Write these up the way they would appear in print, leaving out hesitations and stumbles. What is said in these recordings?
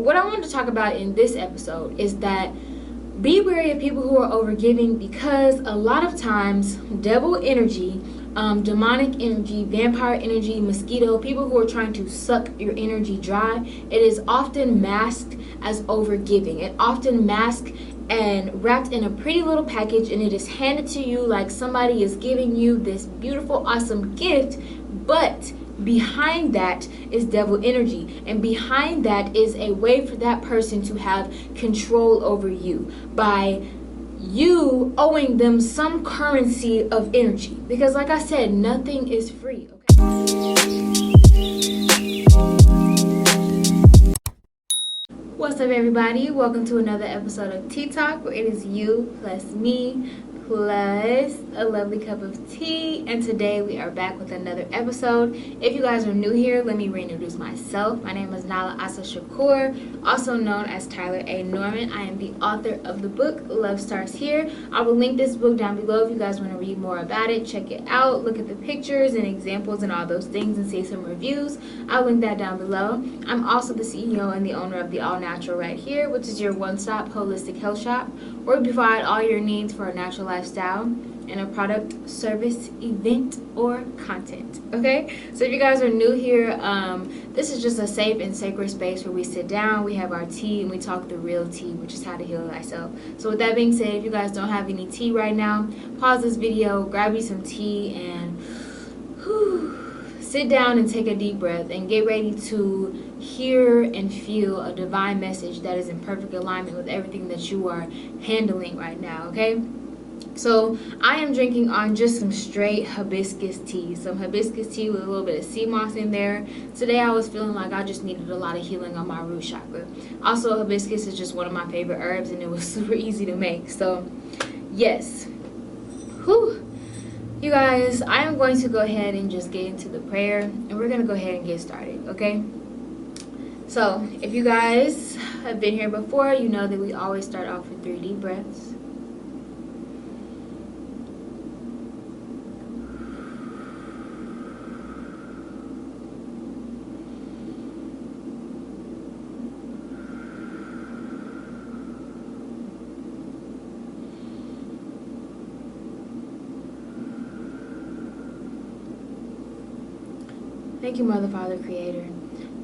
What I wanted to talk about in this episode is that be wary of people who are overgiving, because a lot of times devil energy, demonic energy, vampire energy, mosquito, people who are trying to suck your energy dry, it is often masked as overgiving. It often masked and wrapped in a pretty little package, and it is handed to you like somebody is giving you this beautiful, awesome gift, but behind that is devil energy, and behind that is a way for that person to have control over you by you owing them some currency of energy, because like I said, nothing is free. What's up, everybody? Welcome to another episode of TTALK, where it is you plus me plus a lovely cup of tea. And today we are back with another episode. If you guys are new here, let me reintroduce myself. My name is Nala Asa Shakur, also known as Tyler A. Norman. I am the author of the book Love Starts Here. I will link this book down below if you guys want to read more about it. Check it out, look at the pictures and examples and all those things, and see some reviews. I'll link that down below. I'm also the CEO and the owner of the All Natural right here, which is your one-stop holistic health shop, where we provide all your needs for a natural lifestyle in a product, service, event, or content. Okay, so if you guys are new here, this is just a safe and sacred space where we sit down, we have our tea, and we talk the real tea, which is how to heal thyself. So with that being said, if you guys don't have any tea right now, pause this video, grab you some tea, and sit down and take a deep breath and get ready to hear and feel a divine message that is in perfect alignment with everything that you are handling right now. Okay, so I am drinking on just some straight hibiscus tea, some hibiscus tea with a little bit of sea moss in there. Today I was feeling like I just needed a lot of healing on my root chakra. Also, hibiscus is just one of my favorite herbs, and it was super easy to make. So yes, you guys, I am going to go ahead and just get into the prayer, and we're going to go ahead and get started, okay? So, if you guys have been here before, you know that we always start off with 3 deep breaths. Thank you, Mother, Father, Creator.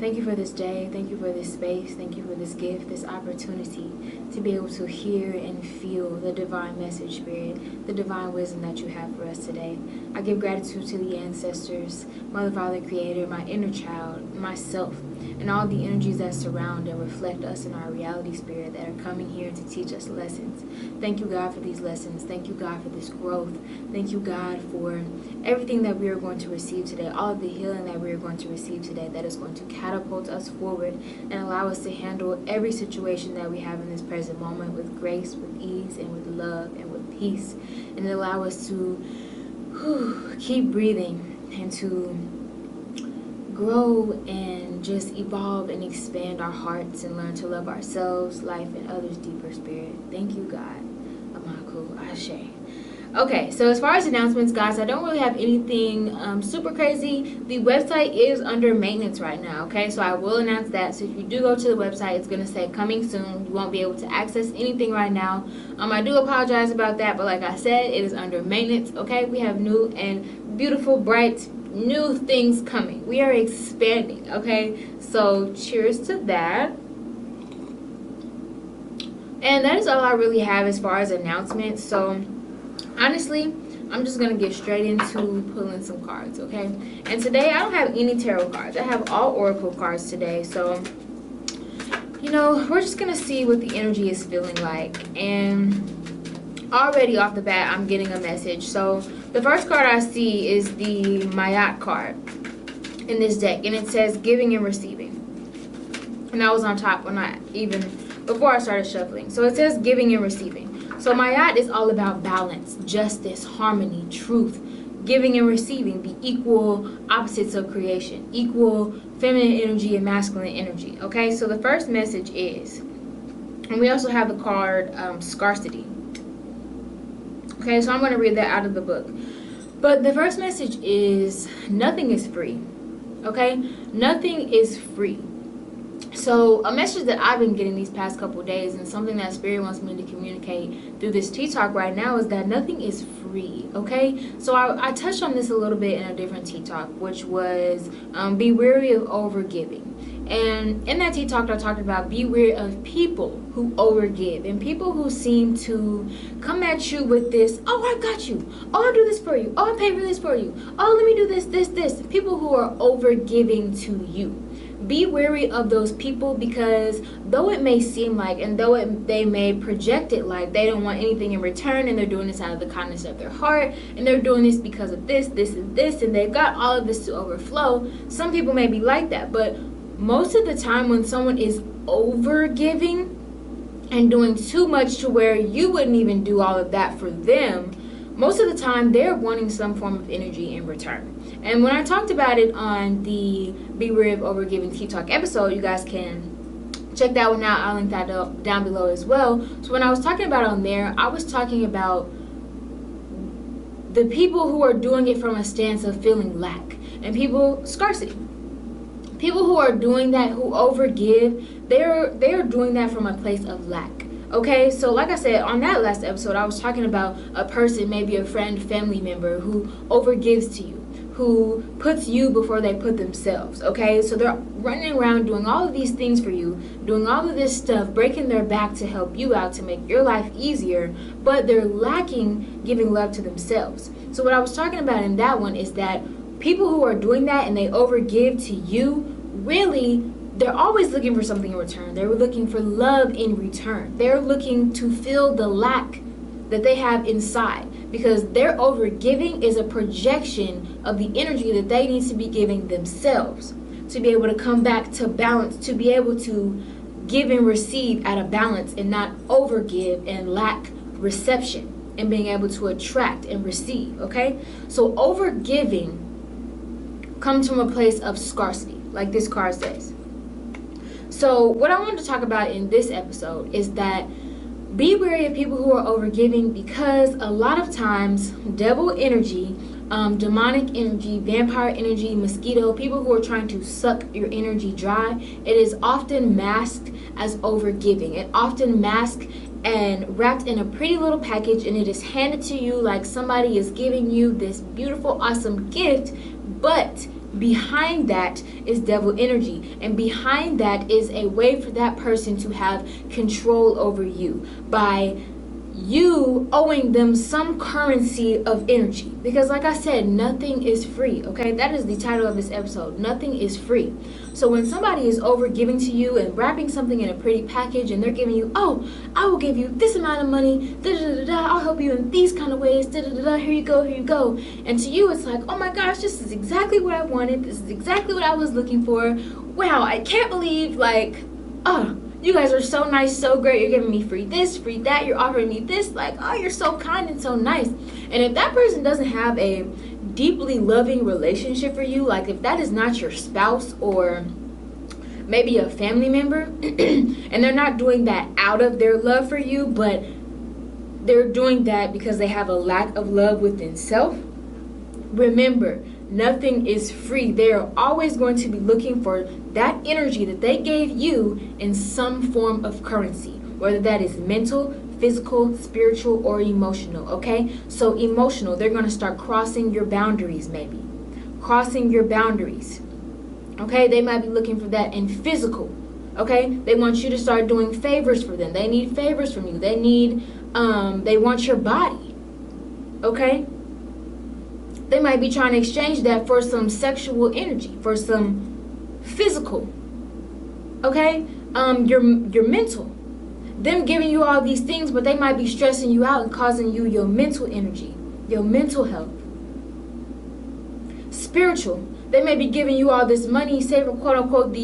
Thank you for this day. Thank you for this space. Thank you for this gift, this opportunity to be able to hear and feel the divine message, Spirit, the divine wisdom that you have for us today. I give gratitude to the ancestors, Mother, Father, Creator, my inner child, myself, and all the energies that surround and reflect us in our reality, Spirit, that are coming here to teach us lessons. Thank you, God, for these lessons. Thank you, God, for this growth. Thank you, God, for everything that we are going to receive today, all of the healing that we are going to receive today, that is going to catapult us forward and allow us to handle every situation that we have in this present moment with grace, with ease, and with love, and with peace, and allow us to keep breathing and to grow and just evolve and expand our hearts and learn to love ourselves, life, and others deeper, Spirit. Thank you, God. Amaku Ashe. Okay, so as far as announcements, guys, I don't really have anything super crazy. The website is under maintenance right now, okay? So I will announce that. So if you do go to the website, it's going to say coming soon. You won't be able to access anything right now. I do apologize about that, but like I said, it is under maintenance, okay? We have new and beautiful, bright, new things coming. We are expanding, okay? So cheers to that. And that is all I really have as far as announcements. So honestly, I'm just going to get straight into pulling some cards, okay? And today, I don't have any tarot cards. I have all oracle cards today. So, you know, we're just going to see what the energy is feeling like. And already off the bat, I'm getting a message. So, the first card I see is the Mayat card in this deck. And it says giving and receiving. And that was on top before I started shuffling. So, it says giving and receiving. So Mayat is all about balance, justice, harmony, truth, giving and receiving, the equal opposites of creation, equal feminine energy and masculine energy. Okay, so the first message is, and we also have the card scarcity. Okay, so I'm going to read that out of the book. But the first message is nothing is free. Okay, nothing is free. So a message that I've been getting these past couple of days, and something that Spirit wants me to communicate through this tea talk right now, is that nothing is free, okay? So I touched on this a little bit in a different tea talk, which was be wary of overgiving. And in that tea talk, I talked about be wary of people who overgive and people who seem to come at you with this, oh, I got you. Oh, I'll do this for you. Oh, I'll pay for this for you. Oh, let me do this. People who are overgiving to you. Be wary of those people, because though it may seem like, and though they may project it like they don't want anything in return, and they're doing this out of the kindness of their heart, and they're doing this because of this, and they've got all of this to overflow. Some people may be like that, but most of the time when someone is over giving and doing too much to where you wouldn't even do all of that for them, most of the time they're wanting some form of energy in return. And when I talked about it on the Be Wary of Overgiving Tea Talk episode, you guys can check that one out. I'll link that down below as well. So when I was talking about on there, I was talking about the people who are doing it from a stance of feeling lack and scarcity. People who are doing that, who overgive, they're doing that from a place of lack. Okay, so like I said on that last episode, I was talking about a person, maybe a friend, family member, who overgives to you, who puts you before they put themselves. Okay, so they're running around doing all of these things for you, doing all of this stuff, breaking their back to help you out, to make your life easier, but they're lacking giving love to themselves. So what I was talking about in that one is that people who are doing that and they overgive to you, really, they're always looking for something in return. They're looking for love in return. They're looking to fill the lack that they have inside, because their overgiving is a projection of the energy that they need to be giving themselves to be able to come back to balance, to be able to give and receive at a balance and not overgive and lack reception and being able to attract and receive. Okay, so overgiving comes from a place of scarcity, like this card says. So what I wanted to talk about in this episode is that be wary of people who are overgiving, because a lot of times devil energy, demonic energy, vampire energy, mosquito, people who are trying to suck your energy dry, it is often masked as overgiving. It often masked and wrapped in a pretty little package, and it is handed to you like somebody is giving you this beautiful, awesome gift, but behind that is devil energy, and behind that is a way for that person to have control over you by you owing them some currency of energy. Because like I said, nothing is free. Okay, that is the title of this episode. Nothing is free. So when somebody is over giving to you and wrapping something in a pretty package, and they're giving you, oh, I will give you this amount of money, I'll help you in these kind of ways, here you go, and to you it's like, oh my gosh, this is exactly what I wanted, this is exactly what I was looking for. Wow, I can't believe, like, oh, you guys are so nice, so great, you're giving me free this, free that, you're offering me this, like, oh, you're so kind and so nice. And if that person doesn't have a deeply loving relationship for you, like if that is not your spouse or maybe a family member, and they're not doing that out of their love for you, but they're doing that because they have a lack of love within self, remember, nothing is free. They are always going to be looking for that energy that they gave you in some form of currency, whether that is mental, physical, spiritual, or emotional. Okay, so emotional, they're going to start crossing your boundaries, maybe crossing your boundaries. Okay, they might be looking for that in physical. Okay, they want you to start doing favors for them. They need favors from you. They want your body. Okay, they might be trying to exchange that for some sexual energy, for some physical. Okay, your mental. Them giving you all these things, but they might be stressing you out and causing you your mental energy, your mental health. Spiritual. They may be giving you all this money, say for quote unquote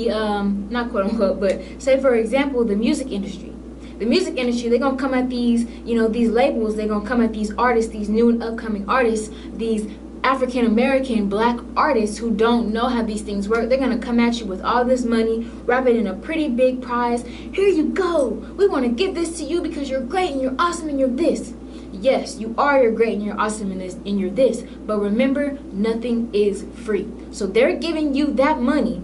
not quote unquote, but say for example the music industry. The music industry, they're gonna come at these, these labels. They're gonna come at these artists, these new and upcoming artists, these African American black artists who don't know how these things work. They're gonna come at you with all this money, wrap it in a pretty big prize. Here you go. We want to give this to you because you're great and you're awesome and you're this. Yes, you are, you're great and you're awesome in this and you're this. But remember, nothing is free. So they're giving you that money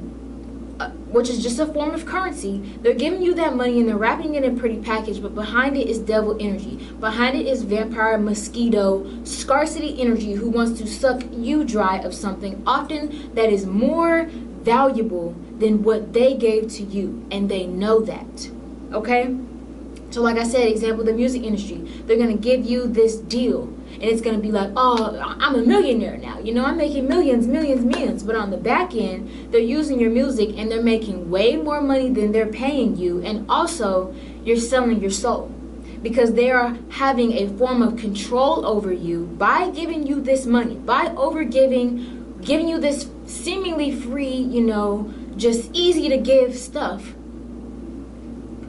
which is just a form of currency. They're giving you that money and they're wrapping it in a pretty package, but behind it is devil energy. Behind it is vampire, mosquito, scarcity energy who wants to suck you dry of something often that is more valuable than what they gave to you, and they know that. Okay? So like I said, example, the music industry, they're going to give you this deal and it's going to be like, oh, I'm a millionaire now. You know, I'm making millions. But on the back end, they're using your music and they're making way more money than they're paying you. And also, you're selling your soul because they are having a form of control over you by giving you this money, by giving you this seemingly free, you know, just easy to give stuff.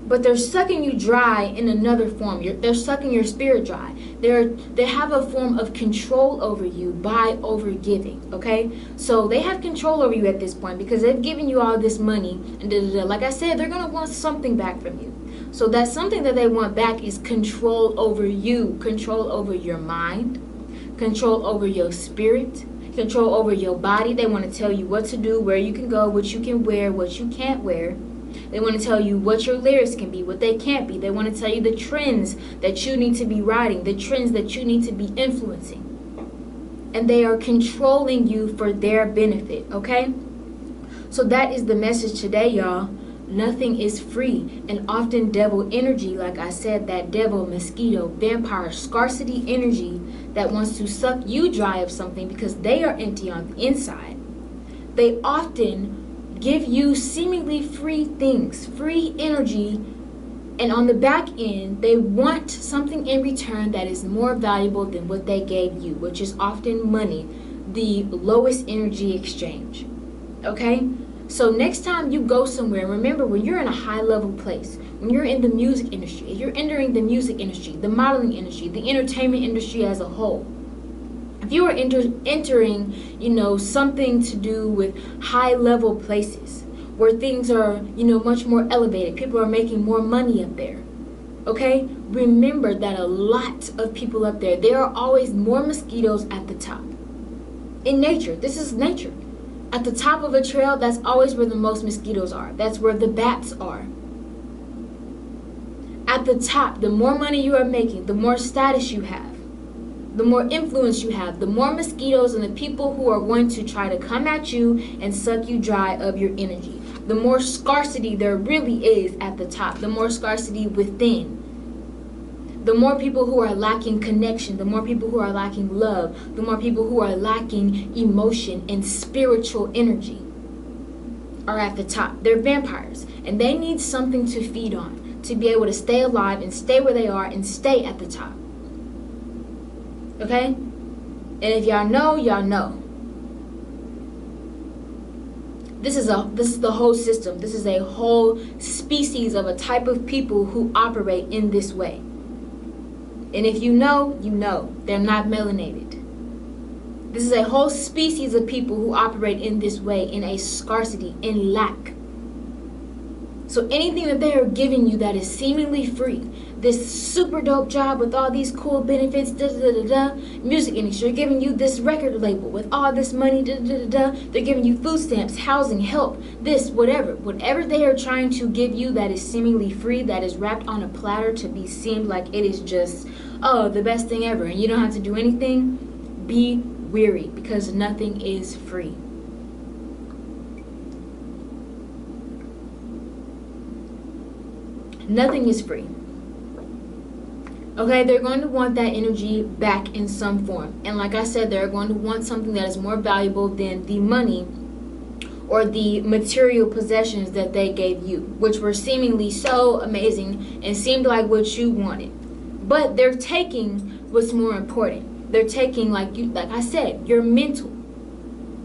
But they're sucking you dry in another form. They're sucking your spirit dry. They have a form of control over you by overgiving, okay? So they have control over you at this point because they've given you all this money. And like I said, they're going to want something back from you. So that something that they want back is control over you, control over your mind, control over your spirit, control over your body. They want to tell you what to do, where you can go, what you can wear, what you can't wear. They want to tell you what your lyrics can be, what they can't be. They want to tell you the trends that you need to be writing, the trends that you need to be influencing. And they are controlling you for their benefit, okay? So that is the message today, y'all. Nothing is free. And often devil energy, like I said, that devil, mosquito, vampire, scarcity energy that wants to suck you dry of something because they are empty on the inside. They often give you seemingly free things, free energy, and on the back end, they want something in return that is more valuable than what they gave you, which is often money, the lowest energy exchange. Okay? So next time you go somewhere, remember when you're in a high level place, when you're in the music industry, if you're entering the music industry, the modeling industry, the entertainment industry as a whole, if you are entering, you know, something to do with high level places where things are, you know, much more elevated, people are making more money up there, okay? Remember that a lot of people up there, there are always more mosquitoes at the top. In nature, this is nature. At the top of a trail, that's always where the most mosquitoes are. That's where the bats are. At the top, the more money you are making, the more status you have, the more influence you have, the more mosquitoes and the people who are going to try to come at you and suck you dry of your energy. The more scarcity there really is at the top, the more scarcity within. The more people who are lacking connection, the more people who are lacking love, the more people who are lacking emotion and spiritual energy are at the top. They're vampires and they need something to feed on to be able to stay alive and stay where they are and stay at the top. Okay? And if y'all know, y'all know. This is the whole system. This is a whole species of a type of people who operate in this way. And if you know, you know. They're not melanated. This is a whole species of people who operate in this way, in a scarcity, in lack. So anything that they are giving you that is seemingly free, this super dope job with all these cool benefits, music industry, they're giving you this record label with all this money, they're giving you food stamps, housing, help, this, whatever they are trying to give you that is seemingly free, that is wrapped on a platter to be seemed like it is just, oh, the best thing ever, and you don't have to do anything. Be weary, because nothing is free. Nothing is free. Okay, they're going to want that energy back in some form. And like I said, they're going to want something that is more valuable than the money or the material possessions that they gave you, which were seemingly so amazing and seemed like what you wanted. But they're taking what's more important. They're taking, like I said, your mental,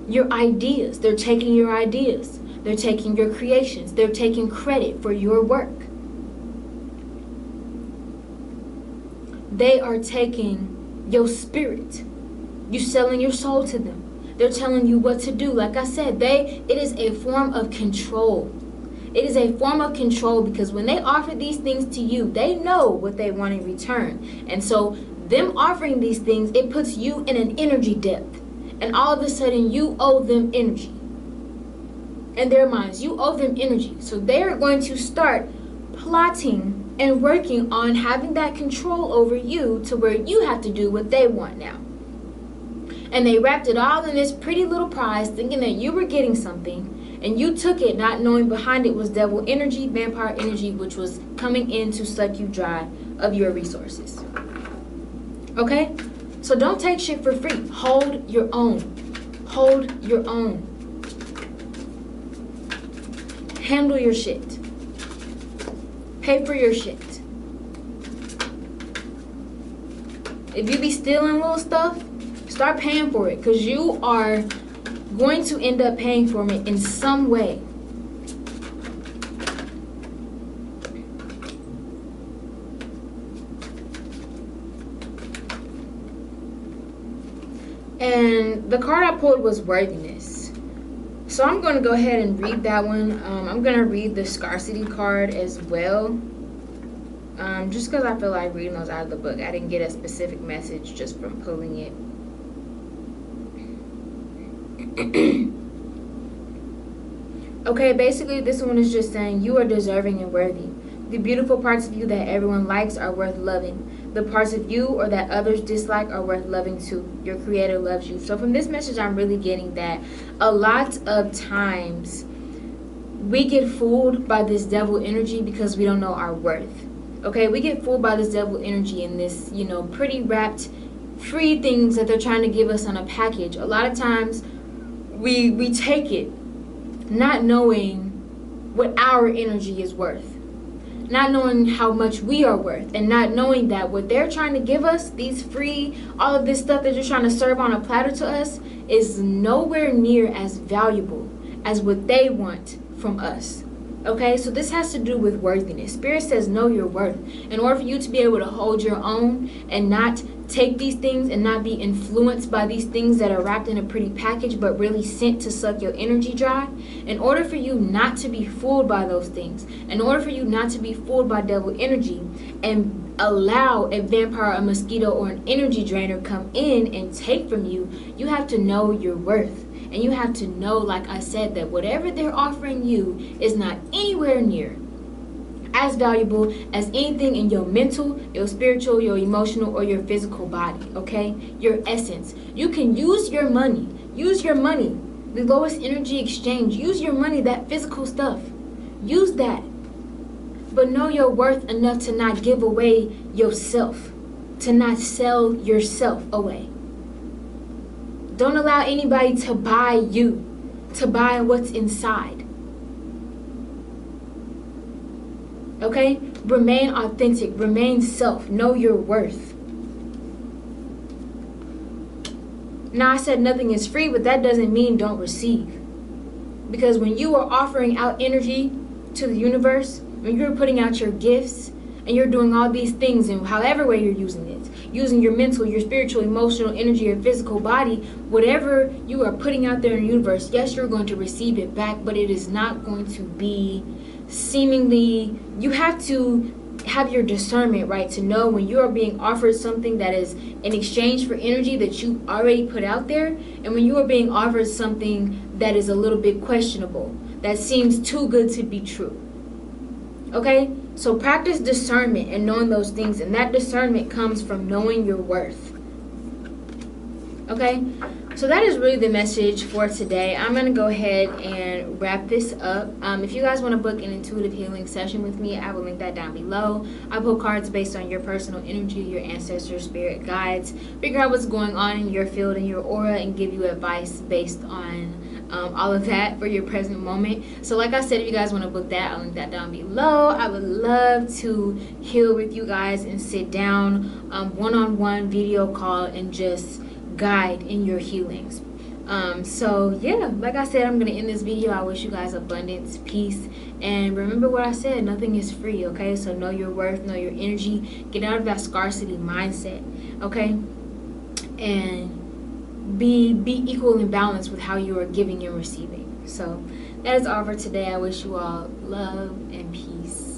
your ideas. They're taking your ideas. They're taking your creations. They're taking credit for your work. They are taking your spirit. You selling your soul to them. They're telling you what to do. Like I said, it is a form of control. It is a form of control because when they offer these things to you, they know what they want in return. And so them offering these things, it puts you in an energy depth. And all of a sudden you owe them energy. in their minds. You owe them energy. So they're going to start plotting and working on having that control over you to where you have to do what they want now. And they wrapped it all in this pretty little prize, thinking that you were getting something, and you took it not knowing behind it was devil energy, vampire energy, which was coming in to suck you dry of your resources. Okay? So don't take shit for free. Hold your own. Hold your own. Handle your shit. Pay for your shit. If you be stealing little stuff, start paying for it, because you are going to end up paying for it in some way. And the card I pulled was worthiness. So I'm going to go ahead and read that one. I'm going to read the scarcity card as well. Just because I feel like reading those out of the book. I didn't get a specific message just from pulling it. Okay, basically this one is just saying you are deserving and worthy. The beautiful parts of you that everyone likes are worth loving. The parts of you or that others dislike are worth loving too. Your creator loves you. So from this message, I'm really getting that a lot of times we get fooled by this devil energy because we don't know our worth. Okay, we get fooled by this devil energy and this, pretty wrapped free things that they're trying to give us on a package. A lot of times we take it not knowing what our energy is worth, not knowing how much we are worth, and not knowing that what they're trying to give us, these free, all of this stuff that you're trying to serve on a platter to us, is nowhere near as valuable as what they want from us. Okay, so this has to do with worthiness. Spirit says know your worth. In order for you to be able to hold your own and not take these things and not be influenced by these things that are wrapped in a pretty package but really sent to suck your energy dry, in order for you not to be fooled by those things, in order for you not to be fooled by devil energy and allow a vampire, a mosquito, or an energy drainer come in and take from you, you have to know your worth. And you have to know, like I said, that whatever they're offering you is not anywhere near as valuable as anything in your mental, your spiritual, your emotional, or your physical body, okay? Your essence. You can use your money. Use your money. The lowest energy exchange. Use your money, that physical stuff. Use that. But know your worth enough to not give away yourself. To not sell yourself away. Don't allow anybody to buy you, to buy what's inside. Okay? Remain authentic. Remain self. Know your worth. Now, I said nothing is free, but that doesn't mean don't receive. Because when you are offering out energy to the universe, when you're putting out your gifts, and you're doing all these things in however way you're using it, using your mental, your spiritual, emotional energy, your physical body, whatever you are putting out there in the universe, yes, you're going to receive it back, but it is not going to be seemingly, you have to have your discernment, right, to know when you are being offered something that is in exchange for energy that you already put out there, and when you are being offered something that is a little bit questionable, that seems too good to be true. Okay? So practice discernment and knowing those things, and that discernment comes from knowing your worth. Okay? So that is really the message for today. I'm going to go ahead and wrap this up. If you guys want to book an intuitive healing session with me, I will link that down below. I pull cards based on your personal energy, your ancestors, spirit guides, figure out what's going on in your field and your aura, and give you advice based on all of that for your present moment. So like I said, if you guys want to book that, I'll link that down below. I would love to heal with you guys and sit down one-on-one video call and just guide in your healings. So yeah, like I said, I'm gonna end this video. I wish you guys abundance, peace, and remember what I said, nothing is free. Okay, so know your worth, know your energy, get out of that scarcity mindset. Okay, and be equal and balanced with how you are giving and receiving. So that is all for today. I wish you all love and peace.